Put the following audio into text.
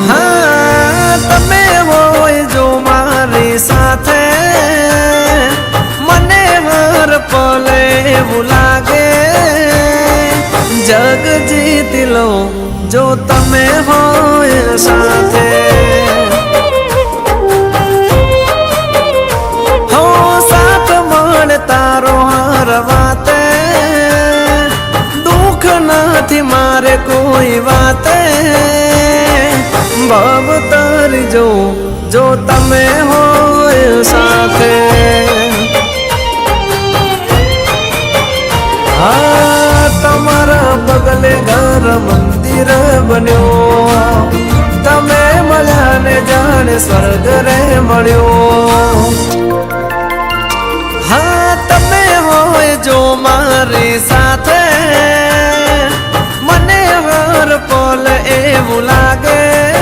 हाँ तमे होय जो मारी साथे मने हर पले એવું લાગે जग जीत लो जो तमे होय साथे हो साथ मळ तारो हर वाते दुख નથી मारे कोई वाते भव तारी जो तमे होय साथे हाँ तमारा बगले घर मंदिर बन्यो तमे मळ्या ने जाने स्वर्ग रे मळ्यो हाँ तमे होय जो मारी साथे